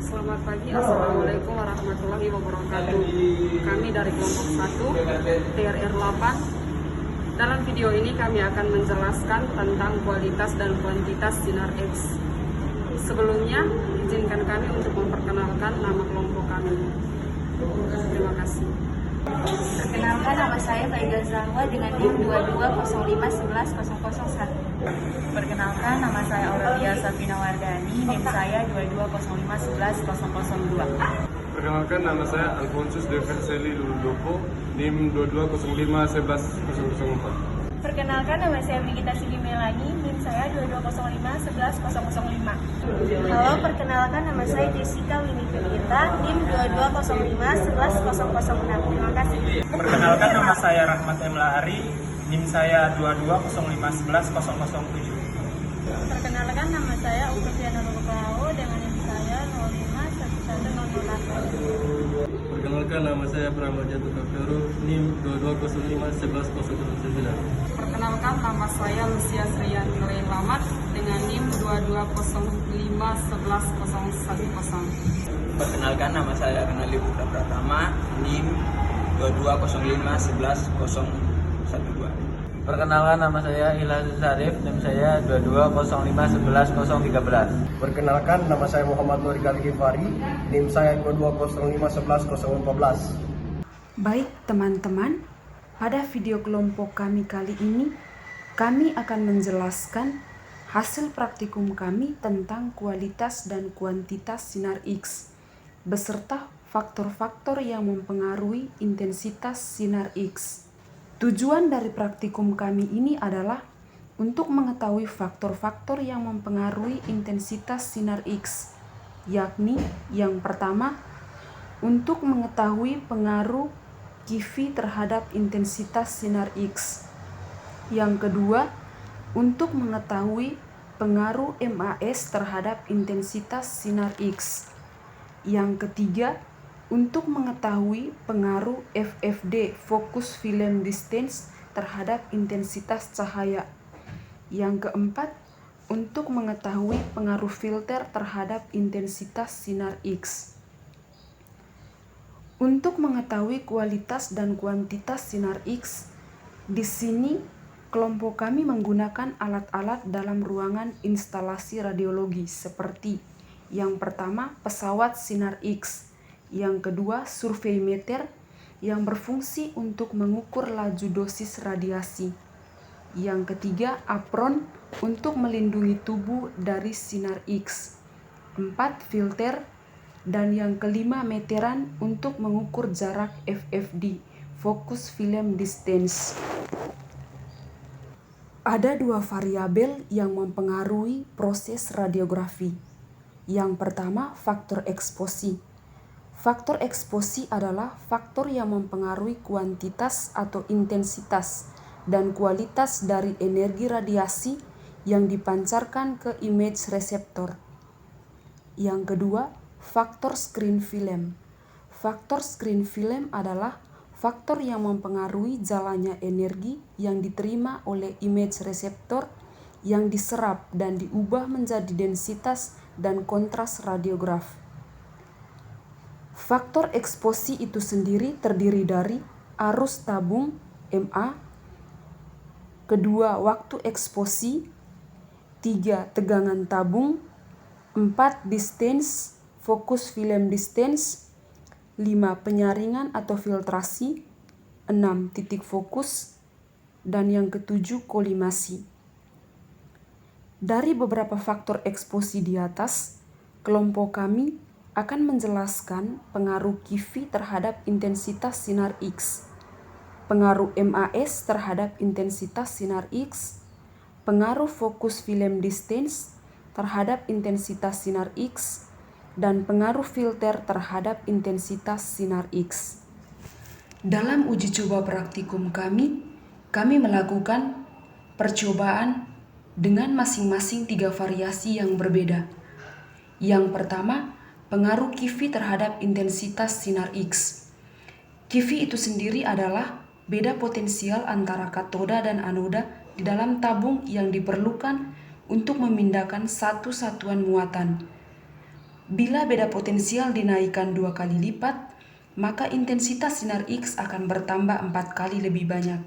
Selamat pagi, Assalamualaikum warahmatullahi wabarakatuh. Kami dari kelompok 1, TRR 8. Dalam video ini kami akan menjelaskan tentang kualitas dan kuantitas sinar X. Sebelumnya, izinkan kami untuk memperkenalkan nama kelompok kami. Terima kasih. Perkenalkan, nama saya Faiza Zahwa dengan NIM 2205110001. Perkenalkan, nama saya Aurelia Safina Wardani, NIM saya 2205110002. Perkenalkan, nama saya Alfonsus De Verseli Luludopo, NIM 2205110004. Perkenalkan, nama saya Brigita Siti Melani, NIM saya 2205110005. Halo, perkenalkan, nama saya Jessica Winnie Pegita, NIM 2205110006. Terima kasih. Perkenalkan, nama saya Rahmat M. Lahari, NIM saya 2205110007. Perkenalkan, nama saya Uktiana Nuruklao dengan NIM saya 0511008. Perkenalkan, nama saya Pramodia Tukafero, NIM 2205110009. Perkenalkan, nama saya Lucia Sriani Nurain Lamat dengan NIM 2205110010. Perkenalkan, nama saya Renali Putra Pratama, NIM 2205110012. Perkenalkan, nama saya Ilham Sarif, NIM saya 2205110013. Perkenalkan, nama saya Muhammad Nur Ghifari, NIM saya 2205110014. Baik teman-teman, pada video kelompok kami kali ini, kami akan menjelaskan hasil praktikum kami tentang kualitas dan kuantitas sinar X, beserta faktor-faktor yang mempengaruhi intensitas sinar X. Tujuan dari praktikum kami ini adalah untuk mengetahui faktor-faktor yang mempengaruhi intensitas sinar X, yakni yang pertama, untuk mengetahui pengaruh KIVI terhadap intensitas sinar X. Yang kedua, untuk mengetahui pengaruh MAS terhadap intensitas sinar X. Yang ketiga, untuk mengetahui pengaruh FFD (Focus Film Distance) terhadap intensitas cahaya. Yang keempat, untuk mengetahui pengaruh filter terhadap intensitas sinar X. Untuk mengetahui kualitas dan kuantitas sinar X, di sini kelompok kami menggunakan alat-alat dalam ruangan instalasi radiologi seperti yang pertama, pesawat sinar X. Yang kedua, survei meter yang berfungsi untuk mengukur laju dosis radiasi. Yang ketiga, apron untuk melindungi tubuh dari sinar X. 4. Filter. Dan yang kelima, meteran untuk mengukur jarak FFD, Focus Film Distance. Ada dua variabel yang mempengaruhi proses radiografi. Yang pertama, faktor eksposi. Faktor eksposi adalah faktor yang mempengaruhi kuantitas atau intensitas dan kualitas dari energi radiasi yang dipancarkan ke image reseptor. Yang kedua, faktor screen film. Faktor screen film adalah faktor yang mempengaruhi jalannya energi yang diterima oleh image reseptor yang diserap dan diubah menjadi densitas dan kontras radiograf. Faktor eksposi itu sendiri terdiri dari arus tabung MA, kedua waktu eksposi, 3 tegangan tabung, 4 distance, fokus film distance, 5 penyaringan atau filtrasi, 6 titik fokus, dan yang ketujuh kolimasi. Dari beberapa faktor eksposi di atas, kelompok kami akan menjelaskan pengaruh KIVI terhadap intensitas sinar X, pengaruh MAS terhadap intensitas sinar X, pengaruh fokus film distance terhadap intensitas sinar X, dan pengaruh filter terhadap intensitas sinar X. Dalam uji coba praktikum kami melakukan percobaan dengan masing-masing 3 variasi yang berbeda. Yang pertama, pengaruh KIVI terhadap intensitas sinar X. KIVI itu sendiri adalah beda potensial antara katoda dan anoda di dalam tabung yang diperlukan untuk memindahkan satu satuan muatan. Bila beda potensial dinaikkan 2 kali lipat, maka intensitas sinar X akan bertambah 4 kali lebih banyak.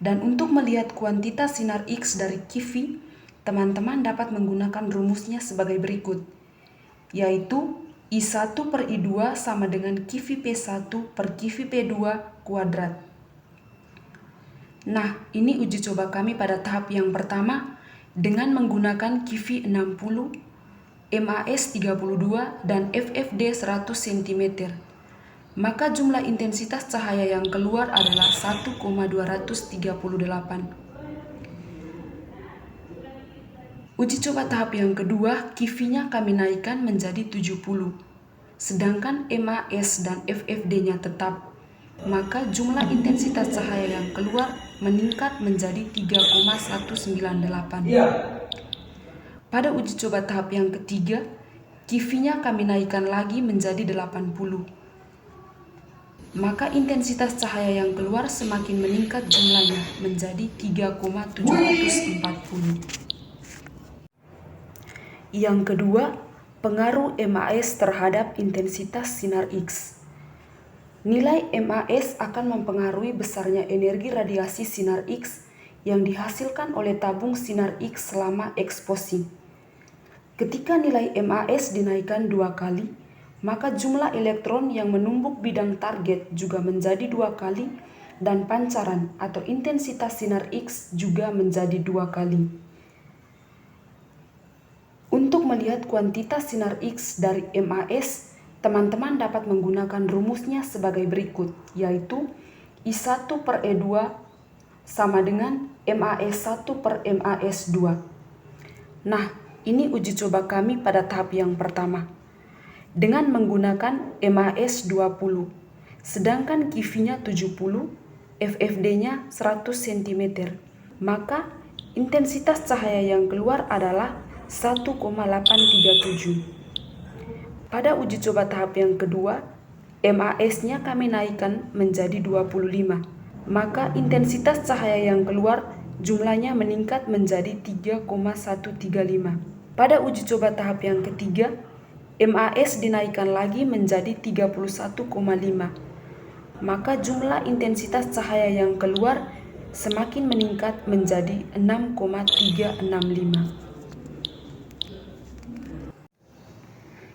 Dan untuk melihat kuantitas sinar X dari QV, teman-teman dapat menggunakan rumusnya sebagai berikut, yaitu I1 per I2 sama dengan QV P1 per QV P2 kuadrat. Nah, ini uji coba kami pada tahap yang pertama dengan menggunakan QV 60, MAS 32 dan FFD 100 cm. Maka jumlah intensitas cahaya yang keluar adalah 1,238. Uji coba tahap yang kedua, QV-nya kami naikkan menjadi 70. Sedangkan MAS dan FFD-nya tetap. Maka jumlah intensitas cahaya yang keluar meningkat menjadi 3,198. Pada uji coba tahap yang ketiga, QV-nya kami naikkan lagi menjadi 80. Maka intensitas cahaya yang keluar semakin meningkat jumlahnya menjadi 3,740. Yang kedua, pengaruh MAS terhadap intensitas sinar X. Nilai MAS akan mempengaruhi besarnya energi radiasi sinar X yang dihasilkan oleh tabung sinar X selama eksposi. Ketika nilai MAS dinaikkan 2 kali, maka jumlah elektron yang menumbuk bidang target juga menjadi 2 kali dan pancaran atau intensitas sinar X juga menjadi 2 kali. Untuk melihat kuantitas sinar X dari MAS, teman-teman dapat menggunakan rumusnya sebagai berikut, yaitu I1 per E2 sama dengan MAS1 per MAS2. Nah, ini uji coba kami pada tahap yang pertama dengan menggunakan MAS 20, sedangkan QV-nya 70, FFD-nya 100 cm. Maka intensitas cahaya yang keluar adalah 1,837. Pada uji coba tahap yang kedua, MAS-nya kami naikkan menjadi 25. Maka intensitas cahaya yang keluar jumlahnya meningkat menjadi 3,135. Pada uji coba tahap yang ketiga, MAS dinaikkan lagi menjadi 31,5. Maka jumlah intensitas cahaya yang keluar semakin meningkat menjadi 6,365.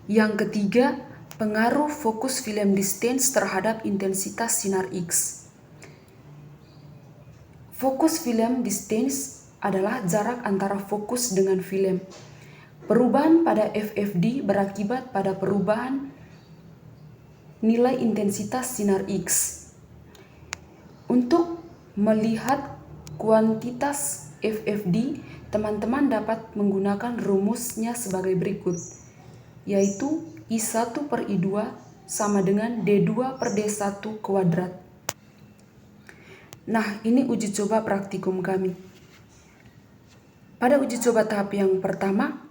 Yang ketiga, pengaruh fokus film distance terhadap intensitas sinar X. Fokus film distance adalah jarak antara fokus dengan film. Perubahan pada FFD berakibat pada perubahan nilai intensitas sinar X. Untuk melihat kuantitas FFD, teman-teman dapat menggunakan rumusnya sebagai berikut, yaitu I1 per I2 sama dengan D2 per D1 kuadrat. Nah, ini uji coba praktikum kami. Pada uji coba tahap yang pertama,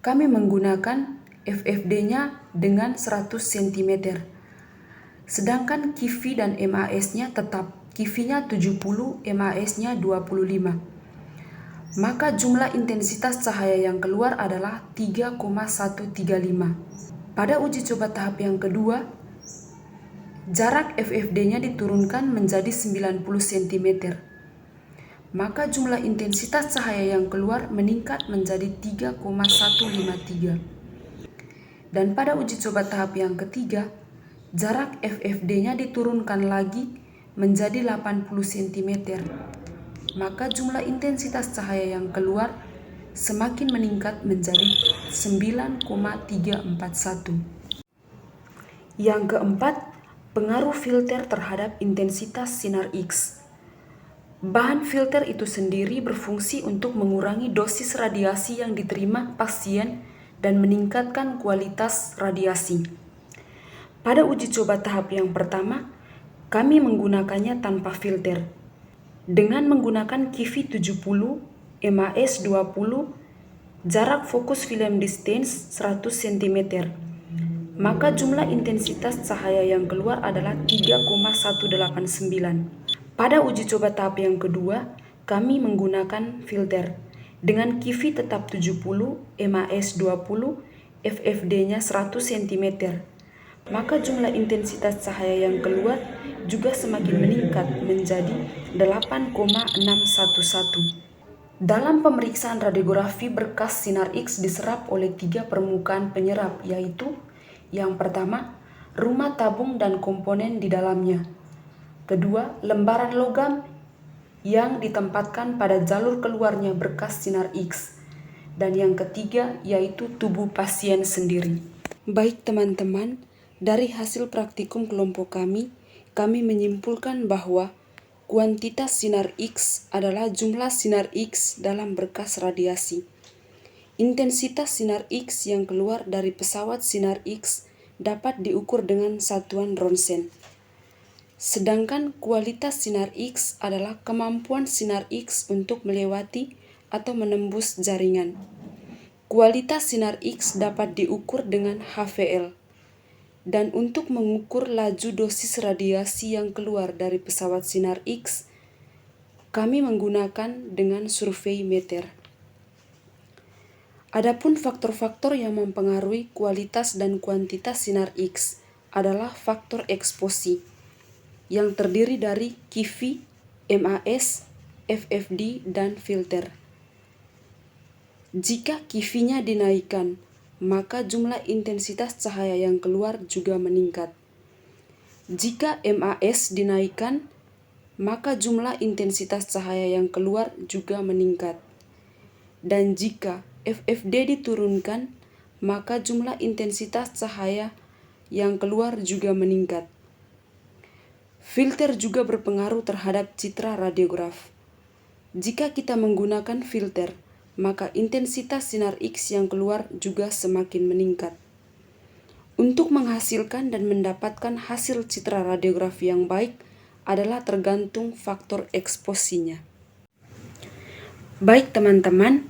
kami menggunakan FFD-nya dengan 100 cm. Sedangkan QV dan MAS-nya tetap. QV-nya 70, MAS-nya 25. Maka jumlah intensitas cahaya yang keluar adalah 3,135. Pada uji coba tahap yang kedua, jarak FFD-nya diturunkan menjadi 90 cm. Maka jumlah intensitas cahaya yang keluar meningkat menjadi 3,153. Dan pada uji coba tahap yang ketiga, jarak FFD-nya diturunkan lagi menjadi 80 cm. Maka jumlah intensitas cahaya yang keluar semakin meningkat menjadi 9,341. Yang keempat, pengaruh filter terhadap intensitas sinar X. Bahan filter itu sendiri berfungsi untuk mengurangi dosis radiasi yang diterima pasien dan meningkatkan kualitas radiasi. Pada uji coba tahap yang pertama, kami menggunakannya tanpa filter. Dengan menggunakan QV 70, MAS 20, jarak fokus film distance 100 cm. Maka jumlah intensitas cahaya yang keluar adalah 3,189. Pada uji coba tahap yang kedua, kami menggunakan filter. Dengan QV tetap 70, MAS 20, FFD-nya 100 cm, maka jumlah intensitas cahaya yang keluar juga semakin meningkat menjadi 8,611. Dalam pemeriksaan radiografi, berkas sinar X diserap oleh 3 permukaan penyerap, yaitu yang pertama, rumah tabung dan komponen di dalamnya. Kedua, lembaran logam yang ditempatkan pada jalur keluarnya berkas sinar X. Dan yang ketiga, yaitu tubuh pasien sendiri. Baik teman-teman, dari hasil praktikum kelompok kami menyimpulkan bahwa kuantitas sinar X adalah jumlah sinar X dalam berkas radiasi. Intensitas sinar X yang keluar dari pesawat sinar X dapat diukur dengan satuan ronsen. Sedangkan kualitas sinar X adalah kemampuan sinar X untuk melewati atau menembus jaringan. Kualitas sinar X dapat diukur dengan HVL. Dan untuk mengukur laju dosis radiasi yang keluar dari pesawat sinar X, kami menggunakan dengan survei meter. Adapun faktor-faktor yang mempengaruhi kualitas dan kuantitas sinar X adalah faktor eksposi, yang terdiri dari KIVI, MAS, FFD, dan filter. Jika KIVI-nya dinaikkan, maka jumlah intensitas cahaya yang keluar juga meningkat. Jika MAS dinaikkan, maka jumlah intensitas cahaya yang keluar juga meningkat. Dan jika FFD diturunkan, maka jumlah intensitas cahaya yang keluar juga meningkat. Filter juga berpengaruh terhadap citra radiograf. Jika kita menggunakan filter, maka intensitas sinar X yang keluar juga semakin meningkat. Untuk menghasilkan dan mendapatkan hasil citra radiografi yang baik adalah tergantung faktor eksposinya. Baik teman-teman,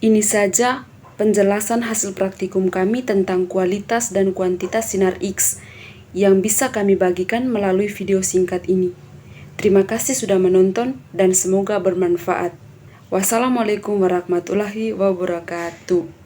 ini saja penjelasan hasil praktikum kami tentang kualitas dan kuantitas sinar X yang bisa kami bagikan melalui video singkat ini. Terima kasih sudah menonton dan semoga bermanfaat. Wassalamualaikum warahmatullahi wabarakatuh.